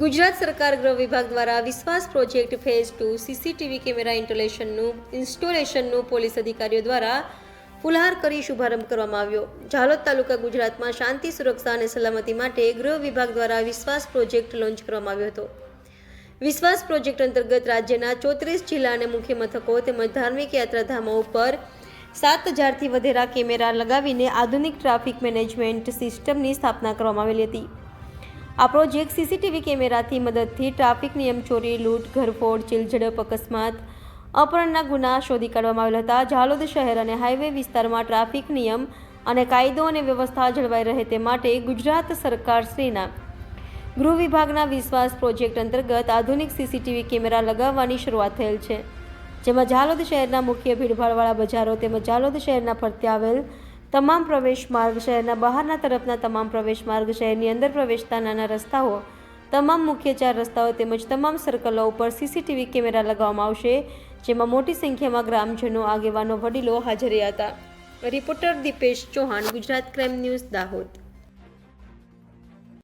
ગુજરાત સરકાર ગૃહ વિભાગ દ્વારા વિશ્વાસ પ્રોજેક્ટ ફેઝ 2 સીસીટીવી કેમેરા ઇન્સ્ટોલેશનનું પોલીસ અધિકારીઓ દ્વારા ફુલહાર કરી શુભારંભ કરવામાં આવ્યો। ઝાલોદ તાલુકા ગુજરાતમાં શાંતિ, સુરક્ષા અને સલામતી માટે ગૃહ વિભાગ દ્વારા વિશ્વાસ પ્રોજેક્ટ લોન્ચ કરવામાં આવ્યો હતો। વિશ્વાસ પ્રોજેક્ટ અંતર્ગત રાજ્યના 34 જિલ્લા અને મુખ્ય મથકો તેમજ ધાર્મિક યાત્રાધામો ઉપર 7000થી વધેરા કેમેરા લગાવીને આધુનિક ટ્રાફિક મેનેજમેન્ટ સિસ્ટમની સ્થાપના કરવામાં આવેલી હતી। આ પ્રોજેક્ટ સીસીટીવી કેમેરાથી મદદથી ટ્રાફિક નિયમ ચોરી, લૂંટ, ઘરફોડ, ચીલઝડપ, અકસ્માત, અપહરણના ગુના શોધી કાઢવામાં આવેલા હતા। ઝાલોદ શહેર અને હાઈવે વિસ્તારમાં ટ્રાફિક નિયમ અને કાયદો અને વ્યવસ્થા જળવાઈ રહે તે માટે ગુજરાત સરકારશ્રીના ગૃહ વિભાગના વિશ્વાસ પ્રોજેક્ટ અંતર્ગત આધુનિક સીસીટીવી કેમેરા લગાવવાની શરૂઆત થયેલ છે, જેમાં ઝાલોદ શહેરના મુખ્ય ભીડભાડવાળા બજારો તેમજ ઝાલોદ શહેરના ફરતે આવેલ તમામ પ્રવેશ માર્ગ, શહેરના બહારના તરફના તમામ પ્રવેશ માર્ગ, શહેરની અંદર પ્રવેશતા નાના રસ્તાઓ, તમામ મુખ્ય 4 રસ્તાઓ તેમજ તમામ સર્કલો ઉપર સીસીટીવી કેમેરા લગાવવામાં આવશે, જેમાં મોટી સંખ્યામાં ગ્રામજનો, આગેવાનો, વડીલો હાજર રહ્યા હતા। Reporter Dipesh Chauhan, Gujarat crime news, Dahod.